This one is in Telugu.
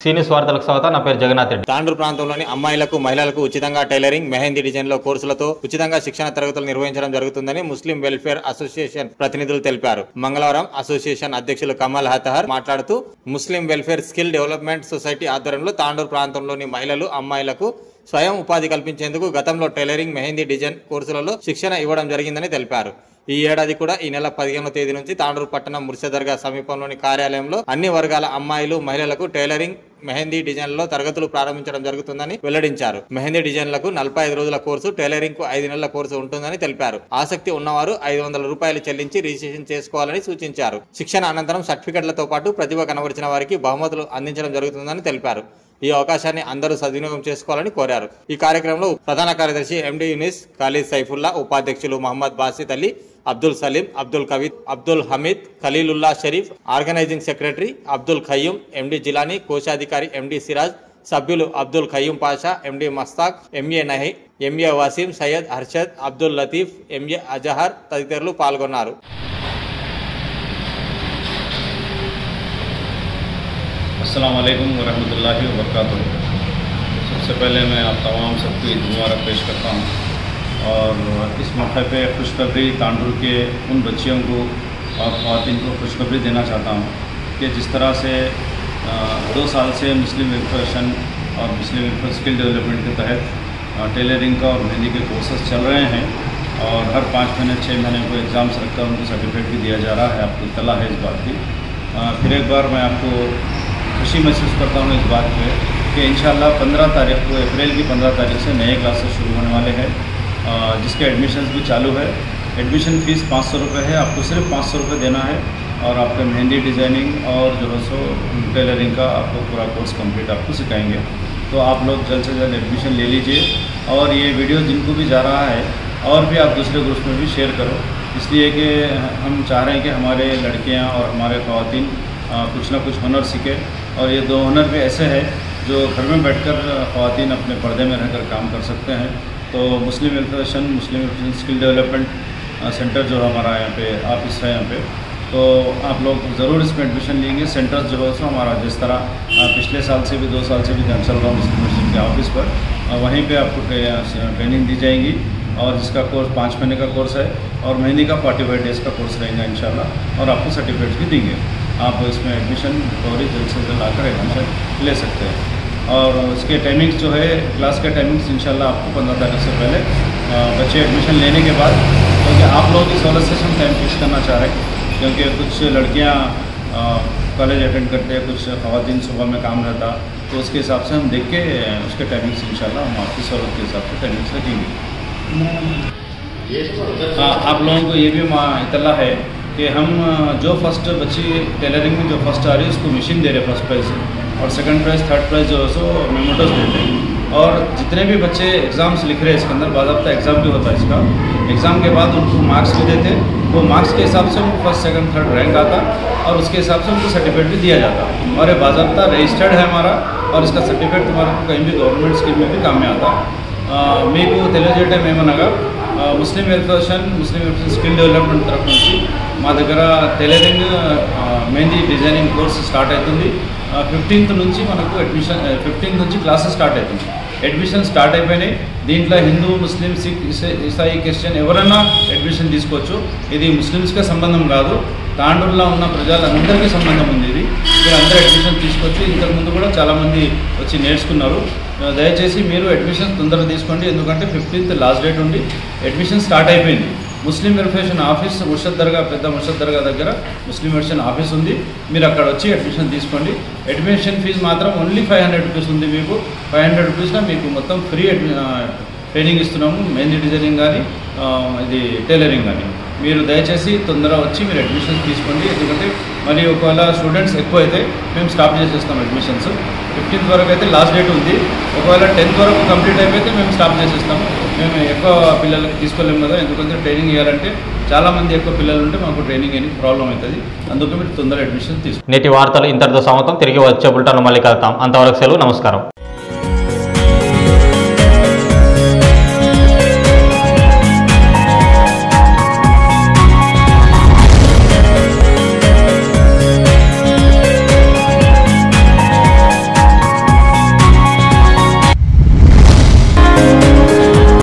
సీనియస్ వార్తలకు స్వాగతం. నా పేరు జగన్నాథ్ రెడ్డి. తాండూరు ప్రాంతంలోని అమ్మాయిలకు మహిళలకు ఉచితంగా టైలరింగ్, మెహందీ డిజైన్లో కోర్సులతో ఉచితంగా శిక్షణ తరగతులు నిర్వహించడం జరుగుతుందని ముస్లిం వెల్ఫేర్ అసోసియేషన్ ప్రతినిధులు తెలిపారు. మంగళవారం అసోసియేషన్ అధ్యక్షులు కమల్ హతహర్ మాట్లాడుతూ ముస్లిం వెల్ఫేర్ స్కిల్ డెవలప్మెంట్ సొసైటీ ఆధ్వర్యంలో తాండూరు ప్రాంతంలోని మహిళలు, అమ్మాయిలకు స్వయం ఉపాధి కల్పించేందుకు గతంలో టైలరింగ్, మెహందీ డిజైన్ కోర్సులలో శిక్షణ ఇవ్వడం జరిగిందని తెలిపారు. ఈ ఏడాది కూడా ఈ నెల 15వ తేదీ నుంచి తాండూరు పట్టణం ముర్షిద్ దర్గా సమీపంలోని కార్యాలయంలో అన్ని వర్గాల అమ్మాయిలు, మహిళలకు టైలరింగ్, మెహందీ డిజైన్లలో తరగతులు ప్రారంభించడం జరుగుతుందని వెల్లడించారు. మెహందీ డిజైన్లకు 45 రోజుల కోర్సు, టైలరింగ్ కు 5 నెలల కోర్సు ఉంటుందని తెలిపారు. ఆసక్తి ఉన్నవారు 500 రూపాయలు చెల్లించి రిజిస్ట్రేషన్ చేసుకోవాలని సూచించారు. శిక్షణ అనంతరం సర్టిఫికెట్లతో పాటు ప్రతిభ కనబరిచిన వారికి బహుమతులు అందించడం జరుగుతుందని తెలిపారు. ఈ అవకాశాన్ని అందరూ సద్వినియోగం చేసుకోవాలని కోరారు. ఈ కార్యక్రమంలో ప్రధాన కార్యదర్శి ఎండి యూనిస్, ఖాళీద్ సైఫుల్లా, ఉపాధ్యక్షులు Mohammed Basith Ali, Abdul Saleem, Abdul Kaveed, Abdul Hameed, Khaleelullah Shareef, organising secretary Abdul Khayyum, MD Jilani, కోశాధికారి ఎండి సిరాజ్, సభ్యులు Abdul Khayyum Pasha, MD Mastaq, MA Nahi, MA Waseem, Syed Harshad, Abdul Latif, MA Azhar తదితరులు పాల్గొన్నారు. अस्सलाम वालेकुम वरहमतुल्लाहि वबरकातुहू। सबसे पहले मैं आप तमाम सबको ईद मुबारक पेश करता हूँ और इस मौके पे खुशखबरी तांडूर के उन बच्चियों को और ख़वातीन को खुशखबरी देना चाहता हूँ कि जिस तरह से 2 साल से मुस्लिम वेलफेयर और मुस्लिम वेलफेयर स्किल डेवलपमेंट के तहत टेलरिंग का और मेहंदी के कोर्सेज चल रहे हैं और हर 5 महीने 6 महीने को एग्ज़ाम्स रखकर उनको सर्टिफिकेट भी दिया जा रहा है। आपको इत्तला है इस बात की। फिर एक बार मैं आपको खुशी महसूस करता हूँ इस बात पे कि इंशाल्लाह 15 तारीख को, अप्रैल की 15 तारीख से नए क्लासेस शुरू होने वाले हैं जिसके एडमिशन्स भी चालू है। एडमिशन फ़ीस 500 रुपये है। आपको सिर्फ 500 रुपये देना है और आपका मेहंदी डिज़ाइनिंग और जो है सो टेलरिंग का आपको पूरा कोर्स कंप्लीट आपको सिखाएंगे। तो आप लोग जल्द से जल्द एडमिशन ले लीजिए और ये वीडियो जिनको भी जा रहा है और भी आप दूसरे ग्रुप्स में भी शेयर करो, इसलिए कि हम चाह रहे हैं कि हमारे लड़कियाँ और हमारे ख़वातीन कुछ ना कुछ हुनर सीखे और ये 2 हुनर भी ऐसे हैं जो घर में बैठकर ख़वातीन अपने पर्दे में रहकर काम कर सकते हैं। तो मुस्लिम वेलफेयर मुस्लिम स्किल डेवलपमेंट सेंटर जो हमारा यहाँ पे ऑफिस है यहाँ पे, तो आप लोग ज़रूर इसमें एडमिशन लेंगे। सेंटर्स जो है सो हमारा जिस तरह पिछले साल से भी 2 साल से भी चल रहा हूँ मुस्लिम के ऑफिस पर, वहीं पर आपको ट्रेनिंग दी जाएगी और जिसका कोर्स 5 महीने का कोर्स है और महीने का 45 डेज़ का कोर्स रहेगा इंशाल्लाह और आपको सर्टिफिकेट भी देंगे। आप इसमें एडमिशन फौरी जल्द से जल्द आकर एडमिशन ले सकते हैं और उसके टाइमिंग्स जो है क्लास के टाइमिंग्स इंशाल्लाह आपको 15 तारीख से पहले बच्चे एडमिशन लेने के बाद, क्योंकि आप लोगों की सहूलत से हम टाइम फिक्स करना चाह रहे हैं क्योंकि कुछ लड़कियाँ कॉलेज अटेंड करते हैं, कुछ ख़वातीन सुबह में काम रहता, तो उसके हिसाब से हम देख के उसके टाइमिंग्स इंशाल्लाह हम आपकी सहूलत के हिसाब से टाइमिंग्स रखेंगे। आप लोगों को ये भी इत्तला है कि हम जो फर्स्ट बच्ची टेलरिंग में जो फर्स्ट आ रही है उसको मशीन दे रहे फर्स्ट प्राइज़ और सेकंड प्राइज़, थर्ड प्राइज़ जो है सो मेमोटोस देते हैं और जितने भी बच्चे एग्ज़ाम्स लिख रहे हैं इसके अंदर बाज़ाब्ता एग्ज़ाम भी होता है इसका, एग्ज़ाम के बाद उनको मार्क्स भी देते, वो मार्क्स के हिसाब से उनको फर्स्ट सेकंड थर्ड रैंक आता और उसके हिसाब से उनको सर्टिफिकेट भी दिया जाता और ये बाज़ाब्ता रजिस्टर्ड है हमारा और इसका सर्टिफिकेट तुम्हारा कहीं भी गवर्नमेंट स्कीम में भी काम में आता। మీకు తెలియజేయటం ఏమనగా ముస్లిం వెల్ఫేర్ స్కిల్ డెవలప్మెంట్ తరఫు నుంచి మా దగ్గర tailoring, mehndi designing course start అవుతుంది. 15th నుంచి మనకు 15th నుంచి క్లాసెస్ స్టార్ట్ అవుతుంది. అడ్మిషన్ స్టార్ట్ అయిపోయినాయి. దీంట్లో హిందూ, ముస్లిం, సిక్, ఇసాయి, క్రిస్టియన్ ఎవరైనా అడ్మిషన్ తీసుకోవచ్చు. ఇది ముస్లిమ్స్కే సంబంధం కాదు, తాండూరులో ఉన్న ప్రజలందరికీ సంబంధం ఉంది. ఇది మీరు అందరూ అడ్మిషన్ తీసుకోవచ్చు. ఇంతకుముందు కూడా చాలామంది వచ్చి నేర్చుకున్నారు. దయచేసి మీరు అడ్మిషన్ తొందరగా తీసుకోండి, ఎందుకంటే 15th లాస్ట్ డేట్ ఉండి అడ్మిషన్ స్టార్ట్ అయిపోయింది. ముస్లిం వెల్ఫేర్ ఆఫీస్ ముర్షిద్ దర్గా, పెద్ద ముర్షిద్ దర్గా దగ్గర ముస్లిం వెల్ఫేర్ ఆఫీస్ ఉంది. మీరు అక్కడ వచ్చి అడ్మిషన్ తీసుకోండి. అడ్మిషన్ ఫీజు మాత్రం ఓన్లీ 500 రూపీస్ ఉంది. మీకు 500 రూపీస్లో మీకు మొత్తం ఫ్రీ ట్రైనింగ్ ఇస్తున్నాము, మెహందీ డిజైనింగ్ కానీ ఇది టైలరింగ్ కానీ. మీరు దయచేసి తొందరగా వచ్చి మీరు అడ్మిషన్స్ తీసుకోండి, ఎందుకంటే మరి ఒకవేళ స్టూడెంట్స్ ఎక్కువ అయితే మేము స్టాప్ చేసేస్తాం అడ్మిషన్స్. 15th వరకు అయితే లాస్ట్ డేట్ ఉంది. ఒకవేళ 10th వరకు కంప్లీట్ అయిపోతే మేము స్టాప్ చేసేస్తాము. మేము ఎక్కువ పిల్లలకి తీసుకోలేము కదా, ఎందుకంటే ట్రైనింగ్ ఇవ్వాలంటే చాలామంది ఎక్కువ పిల్లలు ఉంటే మాకు ట్రైనింగ్ అని ప్రాబ్లం అవుతుంది. అందుకే మీరు తొందరగా అడ్మిషన్ తీసుకోండి. నేటి వార్తలు ఇంతటితో సమాప్తం. తిరిగి వచ్చే బులెటిన్లో మళ్ళీ కలుద్దాం. అంతవరకు సెలవు. నమస్కారం.